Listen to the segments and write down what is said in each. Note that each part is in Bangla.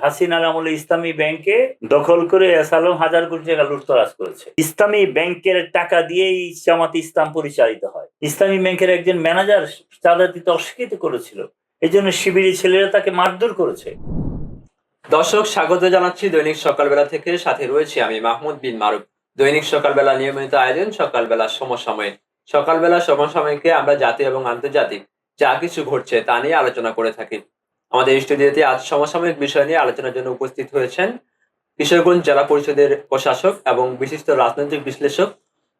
হাসিনার আমলে ইসলামী ব্যাংকে দখল করে এস আলম হাজার কোটি টাকা লুটতরাজ করেছে। ইসলামী ব্যাংকের টাকা দিয়েই জামাত ইসলাম পরিচালিত হয়। ইসলামী ব্যাংকের একজন ম্যানেজার চাঁদা দিতে অস্বীকৃতি করেছিল, এই জন্য শিবিরি ছেলেরা তাকে মারধর করেছে। দর্শক, স্বাগত জানাচ্ছি দৈনিক সকালবেলা থেকে। সাথে রয়েছে আমি মাহমুদ বিন মারুফ। দৈনিক সকালবেলা নিয়মিত আয়োজন সকালবেলা সমসাময়িক। সকালবেলা সমসাময়িকে আমরা জাতীয় এবং আন্তর্জাতিক যা কিছু ঘটছে তা নিয়ে আলোচনা করে থাকি। আমাদের স্টুডিওতে আজ সমসাময়িক বিষয় নিয়ে আলোচনার জন্য উপস্থিত হয়েছেন কিশোরগঞ্জ জেলা পরিষদের প্রশাসক এবং বিশিষ্ট রাজনৈতিক বিশ্লেষক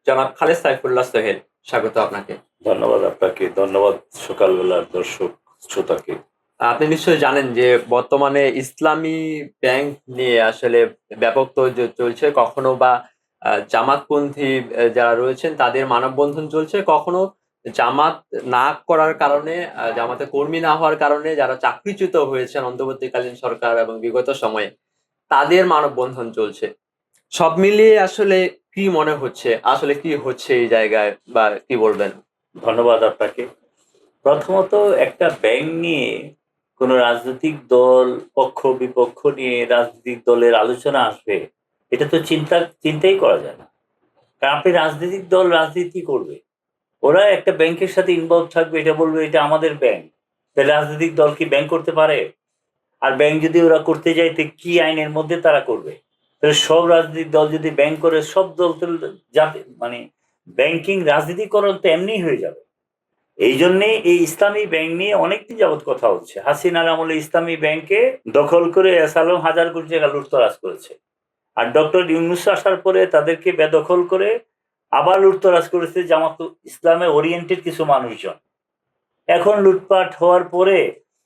জনাব খালেদ সাইফুল্লাহ সোহেল। স্বাগত আপনাকে। ধন্যবাদ আপনাকে, ধন্যবাদ সকালবেলার দর্শক শ্রোতাকে। আপনি নিশ্চয়ই জানেন যে বর্তমানে ইসলামী ব্যাংক নিয়ে আসলে ব্যাপক তোড়জোড় চলছে। কখনো বা জামাতপন্থী যারা রয়েছেন তাদের মানববন্ধন চলছে, কখনো জামাত না করার কারণে, জামাতে কর্মী না হওয়ার কারণে যারা চাকরিচ্যুত হয়েছেন অন্তর্বর্তীকালীন সরকার এবং বিগত সময়ে তাদের মানববন্ধন চলছে। সব মিলিয়ে আসলে কি মনে হচ্ছে, আসলে কি হচ্ছে এই জায়গায়, বা কি বলবেন? ধন্যবাদ আপনাকে। প্রথমত, একটা ব্যাংক নিয়ে কোন রাজনৈতিক দল পক্ষ বিপক্ষ নিয়ে রাজনৈতিক দলের আলোচনা আসবে, এটা তো চিন্তাই করা যায় না। কারণ আপনি রাজনৈতিক দল রাজনীতি করবে, ওরা একটা ব্যাংকের সাথে ইনভলভ থাকবে, এটা বলবে এটা আমাদের ব্যাংক। তাহলে রাজনৈতিক দল কি ব্যাংক করতে পারে? আর ব্যাংক যদি ওরা করতে যায় তো কি আইনের মধ্যে তারা করবে? তাহলে সব রাজনৈতিক দল যদি ব্যাংক করে, সব দল তো যাতে মানে ব্যাংকিং রাজনীতিকরণ তো এমনি হয়ে যাবে। এই জন্যে এই ইসলামী ব্যাংক নিয়ে অনেকদিন যাবৎ কথা হচ্ছে। হাসিনার আমলে ইসলামী ব্যাংকে দখল করে এস আলম হাজার কোটি টাকা লুটতরাজ করেছে, আর ডক্টর ইউনূস আসার পরে তাদেরকে বেদখল করে আবার লুটতরাজ করেছে জামাত ইসলামে ওরিয়েন্টেড কিছু মানুষজন। এখন লুটপাট হওয়ার পরে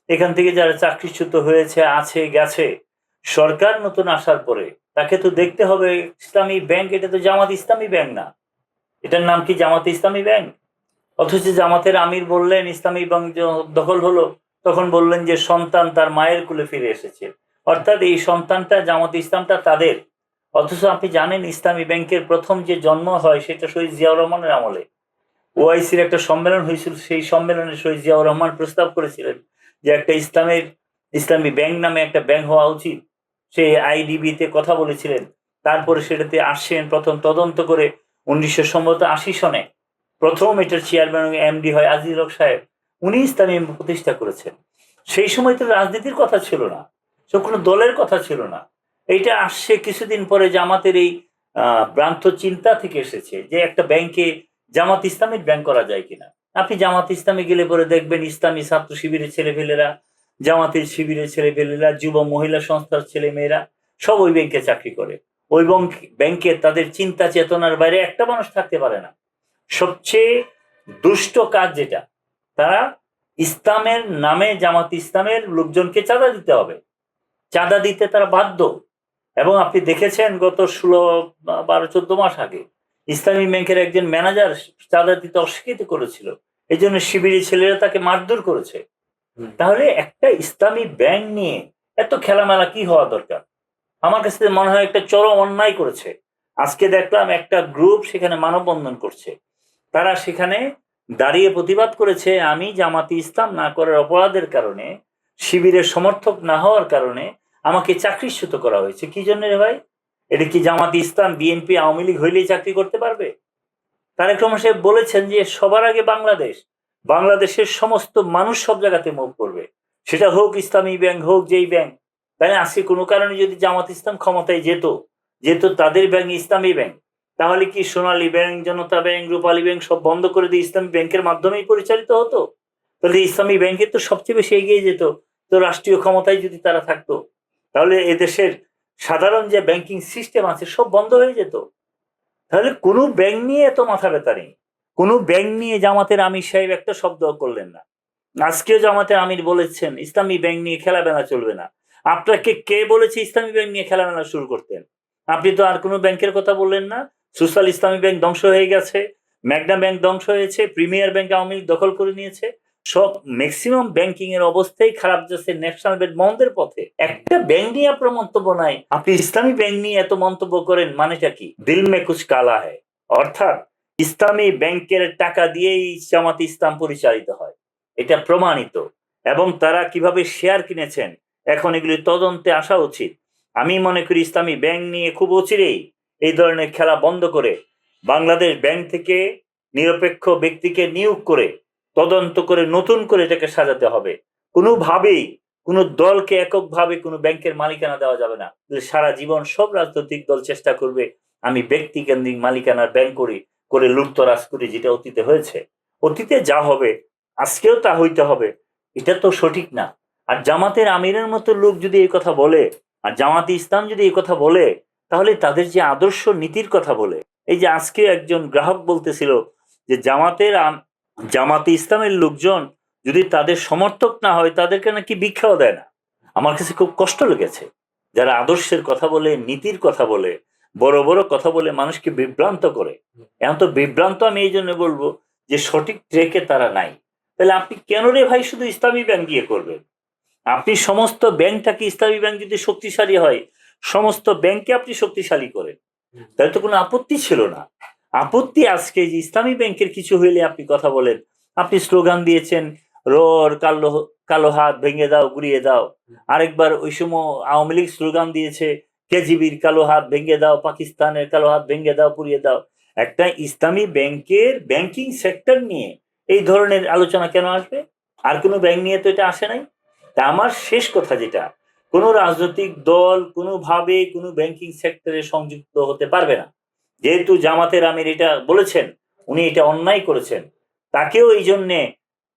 এখান থেকে যারা চাকরিচ্যুত হয়েছে, আছে, গেছে, সরকার নতুন আসার পরে তাকে তো দেখতে হবে ইসলামী ব্যাংক এটা তো জামাত ইসলামী ব্যাংক না, এটার নাম কি জামাত ইসলামী ব্যাংক? অথচ জামাতের আমির বললেন ইসলামী ব্যাংক দখল হলো, তখন বললেন যে সন্তান তার মায়ের কুলে ফিরে এসেছে, অর্থাৎ এই সন্তানটা জামাত ইসলামটা তাদের। অথচ আপনি জানেন ইসলামী ব্যাংকের প্রথম যে জন্ম হয় সেটা শহীদ জিয়াউর রহমানের আমলে। ওআইসির একটা সম্মেলন হয়েছিল, সেই সম্মেলনে শহীদ জিয়াউর রহমান প্রস্তাব করেছিলেন যে একটা ইসলামী ব্যাংক নামে একটা ব্যাংক হওয়া উচিত। সেই আইডিবিতে কথা বলেছিলেন। তারপরে সেটাতে আসছেন প্রথম তদন্ত করে 1980 সনে প্রথম এটার চেয়ারম্যান এমডি হয় আজিজুল হক সাহেব। উনি ইসলামী প্রতিষ্ঠা করেছেন। সেই সময় তো রাজনীতির কথা ছিল না, সে কোনো দলের কথা ছিল না। এইটা আসছে কিছুদিন পরে জামাতের এই ভ্রান্ত চিন্তা থেকে এসেছে যে একটা ব্যাংকে জামাত ইসলামিক ব্যাংক করা যায় কিনা। আপনি জামাত ইসলামে গেলে পরে দেখবেন ইসলামী ছাত্র শিবিরের ছেলেপেলেরা, জামাতের শিবিরের ছেলেপেলেরা, যুব মহিলা সংস্থার ছেলে মেয়েরা সব ওই ব্যাংকে চাকরি করে। ওই ব্যাংকে তাদের চিন্তা চেতনার বাইরে একটা মানুষ থাকতে পারে না। সবচেয়ে দুষ্ট কাজ যেটা, তারা ইসলামের নামে জামাত ইসলামের লোকজনকে চাঁদা দিতে হবে, চাঁদা দিতে তারা বাধ্য। এবং আপনি দেখেছেন গত 16, 12, 14 মাস আগে ইসলামী ব্যাংকের একজন ম্যানেজার চাঁদা দিতে অস্বীকৃতি করেছিল, এই জন্য শিবিরি ছেলেরা তাকে মারধর করেছে। তাহলে একটা ইসলামী ব্যাংক নিয়ে এত খেলামেলা কি হওয়া দরকার? আমার কাছে মনে হয় একটা চরম অন্যায় করেছে। আজকে দেখলাম একটা গ্রুপ সেখানে মানববন্ধন করছে, তারা সেখানে দাঁড়িয়ে প্রতিবাদ করেছে আমি জামাতি ইসলাম না করার অপরাধের কারণে, শিবিরের সমর্থক না হওয়ার কারণে আমাকে চাকরিচ্যুত করা হয়েছে। কি জন্য রে ভাই? এটা কি জামাতি ইসলাম বিএনপি আওয়ামী লীগ হইলেই চাকরি করতে পারবে? তারেক রহমান সাহেব বলেছেন যে সবার আগে বাংলাদেশের সমস্ত মানুষ সব জায়গাতে মুভ করবে, সেটা হোক ইসলামী ব্যাংক হোক যেই ব্যাংক। তাই আজকে কোনো কারণে যদি জামাত ইসলাম ক্ষমতায় যেত তাদের ব্যাংক ইসলামী ব্যাংক, তাহলে কি সোনালী ব্যাংক, জনতা ব্যাংক, রূপালী ব্যাংক সব বন্ধ করে দিয়ে ইসলামী ব্যাংকের মাধ্যমেই পরিচালিত হতো? তাহলে ইসলামী ব্যাংকে তো সবচেয়ে বেশি এগিয়ে যেত। তো রাষ্ট্রীয় ক্ষমতায় যদি তারা থাকতো, তাহলে এদেশের সাধারণ যে ব্যাংকিং সিস্টেম আছে সব বন্ধ হয়ে যেত। তাহলে কোনো ব্যাংক নিয়ে এত মাথা ব্যথা নেই, কোনো ব্যাংক নিয়ে জামাতের আমির সাহেব একটা শব্দ করলেন না। আজকেও জামাতের আমির বলেছেন ইসলামী ব্যাংক নিয়ে খেলাবেলা চলবে না। আপনাকে কে বলেছে ইসলামী ব্যাংক নিয়ে খেলাবেলা শুরু করতেন? আপনি তো আর কোনো ব্যাংকের কথা বললেন না। সোশ্যাল ইসলামী ব্যাংক ধ্বংস হয়ে গেছে, ম্যাগনা ব্যাংক ধ্বংস হয়েছে, প্রিমিয়ার ব্যাংক আওয়ামী লীগ দখল করে নিয়েছে। সব ম্যাক্সিমাম ব্যাংকিং এর অবস্থাই খারাপ যাচ্ছে, ন্যাশনাল ব্যাংক বন্ধের পথে। একটা ব্যাংক নিয়ে আপনার মন্তব্য নাই, আপনি ইসলামী ব্যাংক নিয়ে এত মন্তব্য করেন, মানেটা কি? দিল মে কুছ কালা হ্যায়। অর্থাৎ ইসলামী ব্যাংকের টাকা দিয়েই জামাত ইসলাম পরিচালিত হয়, এটা প্রমাণিত। এবং তারা কিভাবে শেয়ার কিনেছেন এখন এগুলি তদন্তে আসা উচিত। আমি মনে করি ইসলামী ব্যাংক নিয়ে খুব অচিরেই এই ধরনের খেলা বন্ধ করে বাংলাদেশ ব্যাংক থেকে নিরপেক্ষ ব্যক্তিকে নিয়োগ করে তদন্ত করে নতুন করে এটাকে সাজাতে হবে। কোনোভাবেই কোনো দলকে এককভাবে কোনো ব্যাংকের মালিকানা দেওয়া যাবে না। সারা জীবন সব রাজনৈতিক দল চেষ্টা করবে আমি ব্যক্তি কেন্দ্রিক মালিকানার ব্যাংক করে লুটতরাজ করি, যেটা অতীতে হয়েছে। অতীতে যা হবে আজকেও তা হইতে হবে, এটা তো সঠিক না। আর জামাতের আমিরের মতো লোক যদি এই কথা বলে, আর জামাতে ইসলাম যদি এই কথা বলে, তাহলে তাদের যে আদর্শ নীতির কথা বলে, এই যে আজকে একজন গ্রাহক বলতেছিল যে জামাতে ইসলামের লোকজন যদি তাদের সমর্থক না হয় তাদেরকে নাকি ভিক্ষাও দেয় না। আমার কাছে খুব কষ্ট লেগেছে। যারা আদর্শের কথা বলে, নীতির কথা বলে, বড় বড় কথা বলে মানুষকে বিভ্রান্ত করে, এখন তো বিভ্রান্ত আমি এই জন্য বলবো যে সঠিক ট্রেকে তারা নাই। তাহলে আপনি কেন রে ভাই শুধু ইসলামী ব্যাংক দিয়ে করবেন? আপনি সমস্ত ব্যাংকটাকে, ইসলামী ব্যাংক যদি শক্তিশালী হয় সমস্ত ব্যাংককে আপনি শক্তিশালী করেন, তাহলে তো কোনো আপত্তি ছিল না। আপত্তি আজকে যে ইসলামী ব্যাংকের কিছু হইলে আপনি কথা বলেন। আপনি স্লোগান দিয়েছেন রোর কালো কালো হাত ভেঙে দাও, গুড়িয়ে দাও। আরেকবার ওই সময় আওয়ামী লীগ স্লোগান দিয়েছে কেজিবির কালো হাত ভেঙে দাও, পাকিস্তানের কালো হাত ভেঙে দাও, পুড়িয়ে দাও। একটা ইসলামী ব্যাংকের ব্যাংকিং সেক্টর নিয়ে এই ধরনের আলোচনা কেন আসবে? আর কোনো ব্যাংক নিয়ে তো এটা আসে নাই। তা আমার শেষ কথা যেটা, কোনো রাজনৈতিক দল কোনোভাবে কোনো ব্যাংকিং সেক্টরে সংযুক্ত হতে পারবে না। যেহেতু জামাতের আমির এটা বলেছেন, উনি এটা অন্যায় করেছেন, তাকেও এই জন্যে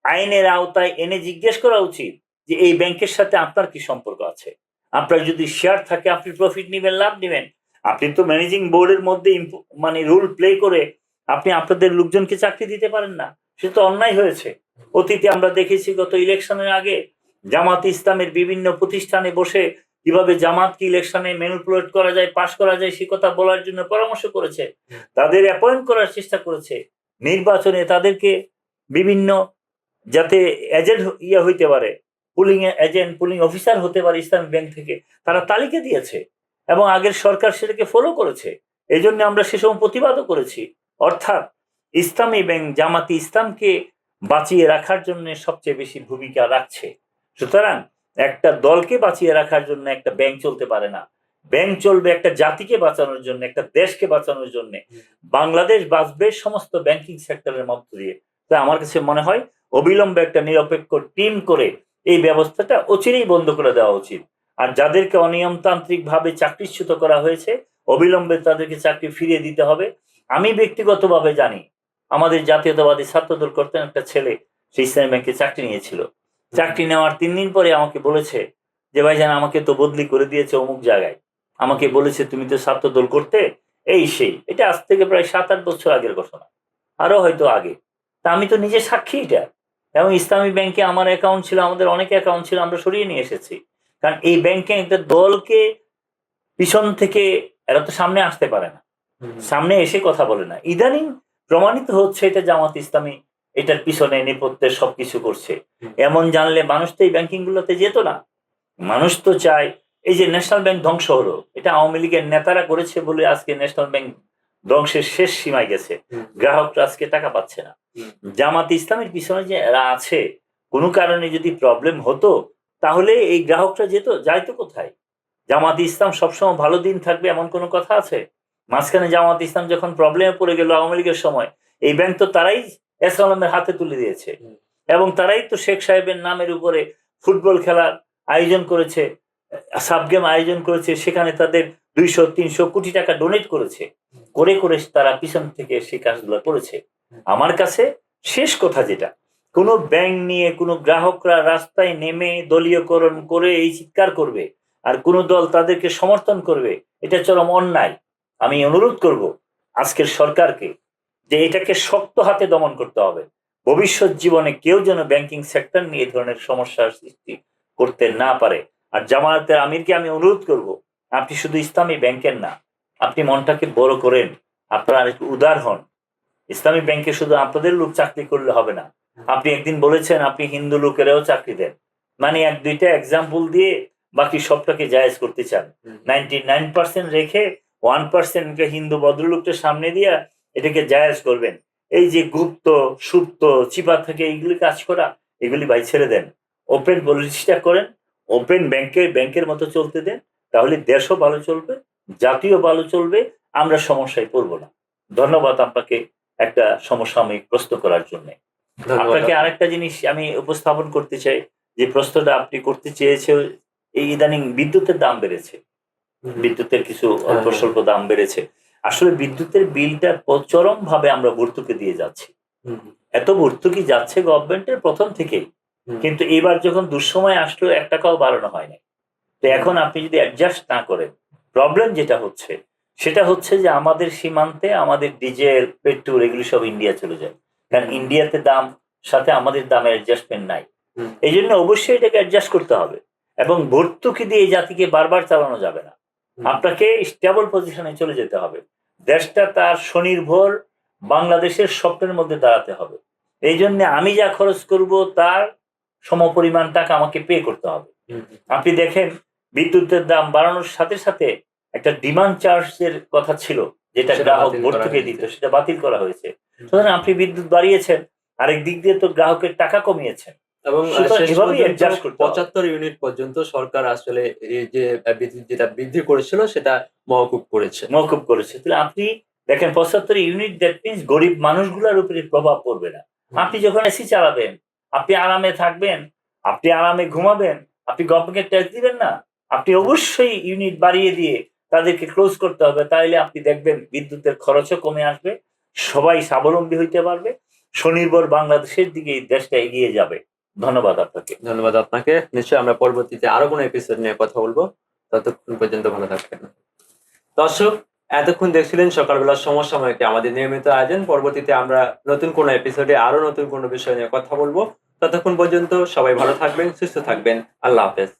আইনের আওতায় এনে জিজ্ঞেস করা উচিত যে এই ব্যাংকের সাথে আপনার কি সম্পর্ক আছে। আপনার যদি শেয়ার থাকে আপনি প্রফিট নিবেন, লাভ নিবেন। আপনি তো ম্যানেজিং বোর্ডের মধ্যে মানে রুল প্লে করে আপনি আপনাদের লোকজনকে চাকরি দিতে পারেন না, সেটা তো অন্যায় হয়েছে। অতীতে আমরা দেখেছি গত ইলেকশনের আগে জামাত ইসলামের বিভিন্ন প্রতিষ্ঠানে বসে কিভাবে জামাতকে ইলেকশনে ম্যানিপুলেট করা যায়, পাশ করা যায় সে কথা বলার জন্য পরামর্শ করেছে, তাদের অ্যাপয়েন্ট করার চেষ্টা করেছে। নির্বাচনে তাদেরকে বিভিন্ন যাতে এজেন্ট হইতে পারে, পুলিং এজেন্ট, পুলিং অফিসার হতে পারে ইসলামী ব্যাংক থেকে, তারা তালিকা দিয়েছে এবং আগের সরকার সেটাকে ফলো করেছে। এই জন্য আমরা সে সময় প্রতিবাদও করেছি। অর্থাৎ ইসলামী ব্যাংক জামাতি ইসলামকে বাঁচিয়ে রাখার জন্য সবচেয়ে বেশি ভূমিকা রাখছে। সুতরাং একটা দলকে বাঁচিয়ে রাখার জন্য একটা ব্যাংক চলতে পারে না। ব্যাংক চলবে একটা জাতিকে বাঁচানোর জন্য, একটা দেশকে বাঁচানোর জন্য। বাংলাদেশ বাঁচবে সমস্ত ব্যাংকিং সেক্টরের মধ্য দিয়ে। তাই আমার কাছে মনে হয় অবিলম্বে একটা নিরপেক্ষ টিম করে এই ব্যবস্থাটা অচিরেই বন্ধ করে দেওয়া উচিত। আর যাদেরকে অনিয়মতান্ত্রিক ভাবে চাকরিচ্যুত করা হয়েছে অবিলম্বে তাদেরকে চাকরি ফিরিয়ে দিতে হবে। আমি ব্যক্তিগতভাবে জানি আমাদের জাতীয়তাবাদী ছাত্রদল করতেন একটা ছেলে, সেই ইসলামী ব্যাংকে চাকরি নিয়েছিল। চাকরি নেওয়ার 3 দিন পরে আমাকে বলেছে যে ভাইজান আমাকে তো বদলি করে দিয়েছে অমুক জায়গায়, আমাকে বলেছে তুমি তো ছাত্রদল করতে, এই সেই। এটা আজ থেকে প্রায় 7-8 বছর আগের ঘটনা, আরো হয়তো আগে। তা আমি তো নিজে সাক্ষী এটা। এবং ইসলামী ব্যাংকে আমার অ্যাকাউন্ট ছিল, আমাদের অনেক অ্যাকাউন্ট ছিল, আমরা সরিয়ে নিয়ে এসেছি। কারণ এই ব্যাংকে একটা দলকে পিছন থেকে এরা তো সামনে আসতে পারে না, সামনে এসে কথা বলে না। ইদানিং প্রমাণিত হচ্ছে এটা জামাত ইসলামী এটার পিছনে নেপথ্যে সবকিছু করছে। এমন জানলে মানুষ তো এই ব্যাংকিং গুলোতে যেত না। মানুষ তো চায়, এই যে ন্যাশনাল ব্যাংক ধ্বংস হলো, এটা আওয়ামী লীগের নেতারা করেছে বলে আজকে ন্যাশনাল ব্যাংক ধ্বংসের শেষ সীমায় গেছে, গ্রাহকরা আজকে টাকা পাচ্ছে না। জামাত ইসলামের পিছনে যে এরা আছে, কোনো কারণে যদি প্রবলেম হতো তাহলে এই গ্রাহকরা যাইতো কোথায়? জামাত ইসলাম সবসময় ভালো দিন থাকবে এমন কোনো কথা আছে? মাঝখানে জামাত ইসলাম যখন প্রবলেমে পড়ে গেল আওয়ামী লীগের সময়, এই ব্যাংক তো তারাই এস আলমের হাতে তুলে দিয়েছে এবং তারাই তো শেখ সাহেবের নামের উপরে ফুটবল খেলার আয়োজন করেছে, সাব গেম আয়োজন করেছে, সেখানে তাদের 200-300 কোটি টাকা ডোনেট করেছে, করে করে তারা পিছন থেকে সেই কাজগুলো করেছে। আমার কাছে শেষ কথা যেটা, কোনো ব্যাংক নিয়ে কোনো গ্রাহকরা রাস্তায় নেমে দলীয়করণ করে এই চিৎকার করবে আর কোন দল তাদেরকে সমর্থন করবে, এটা চরম অন্যায়। আমি অনুরোধ করব আজকের সরকারকে যে এটাকে শক্ত হাতে দমন করতে হবে। ভবিষ্যৎ জীবনে কেউ যেন ব্যাংকিং সেক্টর নিয়ে এই ধরনের সমস্যার সৃষ্টি করতে না পারে। আর জামায়াতের আমিরকে আমি অনুরোধ করব, আপনি শুধু ইসলামী ব্যাংকের না, আপনি মনটাকে বড় করেন, আপনারা একটু উদার হন। ইসলামী ব্যাংকে শুধু আপনাদের লোক চাকরি করলে হবে না। আপনি একদিন বলেছেন আপনি হিন্দু লোকেরাও চাকরি দেন, মানে 1-2টা এক্সাম্পল দিয়ে বাকি সবটাকে জায়েজ করতে চান। 99% রেখে 1% হিন্দু ভদ্রলোকটা সামনে দিয়া এটাকে জায়েজ করবেন। এই যে গুপ্ত সুপ্ত চিপা থেকে এইগুলি কাজ করা, এগুলি ভাই ছেড়ে দেন, ওপেন পলিটিক্সটা করেন। ওপেন ব্যাংকের মতো চলতে দেন, তাহলে দেশও ভালো চলবে, জাতীয় ভালো চলবে, আমরা সমস্যায় পড়বো না। ধন্যবাদ আপনাকে একটা সমসাময়িক প্রশ্ন করার জন্য। ধন্যবাদ আপনাকে আপনাকে। আরেকটা জিনিস আমি উপস্থাপন করতে চাই, যে প্রশ্নটা আপনি করতে চেয়েছে, এই ইদানিং বিদ্যুতের দাম বেড়েছে, হুম, বিদ্যুতের কিছু হ্যাঁ, অল্প হ্যাঁ। স্বল্প দাম বেড়েছে। আসলে বিদ্যুতের বিলটা চরম ভাবে আমরা ভর্তুকি দিয়ে যাচ্ছি। হুম, এত ভর্তুকি যাচ্ছে গভর্নমেন্টের প্রথম থেকেই, হুম, কিন্তু এবার যখন দুঃসময় আসলো ১ টাকাও বাড়ানো হয় নাই। তো হুম, এখন আপনি যদি অ্যাডজাস্ট না করেন, প্রবলেম যেটা হচ্ছে সেটা হচ্ছে যে আমাদের সীমান্তে আমাদের ডিজেল, পেট্রোল এগুলো সব ইন্ডিয়া চলে যায়। কারণ হুম, ইন্ডিয়াতে দাম সাথে আমাদের দামের অ্যাডজাস্টমেন্ট নাই। হুম, এইজন্য অবশ্যই এটাকে অ্যাডজাস্ট করতে হবে, এবং ভর্তুকি দিয়ে এই জাতিকে বারবার চালানো যাবে না। হুম, আপনাকে স্টেবল পজিশনে চলে যেতে হবে। দেশটা তার স্বনির্ভর বাংলাদেশের স্বপ্নের মধ্যে দাঁড়াতে হবে। এইজন্য আমি যা খরচ করব তার সমপরিমাণ টাকা আমাকে পে করতে হবে। হুম, আপনি দেখেন, বিদ্যুতের দাম বাড়ানোর সাথে সাথে একটা ডিমান্ড চার্জের কথা ছিল, যেটা সেটা গ্রাহক বাতিল করা ভর্তুকি দিত, হয়েছে। সেটা বাতিল করা হয়েছে। হুম। সুতরাং আপনি বিদ্যুৎ বাড়িয়েছেন, আরেক দিক দিয়ে তো গ্রাহকের টাকা কমিয়েছেন। এবং সুতরাং শেষ এভাবেই পর্যন্ত অ্যাডজাস্ট করতে হবে। ৭৫ ইউনিট পর্যন্ত সরকার আসলে এই যে বিদ্যুৎ যেটা বৃদ্ধি করেছিল সেটা মওকুফ করেছে। মওকুফ করেছে। তাহলে আপনি দেখেন ৭৫ ইউনিট, দ্যাট মিনস গরিব মানুষগুলার উপরে প্রভাব পড়বে না। হুম, আপনি যখন এসি চালাবেন, আপনি আরামে থাকবেন, আপনি আরামে ঘুমাবেন, আপনি গভর্নমেন্টকে ট্যাক্স দিবেন না। আপনি হুম, অবশ্যই ইউনিট বাড়িয়ে দিয়ে তাদেরকে ক্লোজ করতে হবে। তাইলে আপনি দেখবেন বিদ্যুতের খরচও কমে আসবে। সবাই স্বাবলম্বী হইতে পারবে। স্বনির্ভর বাংলাদেশের দিকে এই দেশটা এগিয়ে যাবে। ধন্যবাদ আপনাকে। ধন্যবাদ আপনাকে। নিশ্চয়ই আমরা পরবর্তীতে আরো কোনো এপিসোড নিয়ে কথা বলব। ততক্ষণ পর্যন্ত ভালো থাকবেন। দর্শক, এতক্ষণ দেখছিলেন সকালবেলার সমসাময়িকে, আমাদের নিয়মিত আয়োজন। পরবর্তীতে আমরা নতুন কোনো এপিসোডে আরো নতুন কোনো বিষয় নিয়ে কথা বলব। ততক্ষণ পর্যন্ত সবাই ভালো থাকবেন, সুস্থ থাকবেন। আল্লাহ হাফেজ।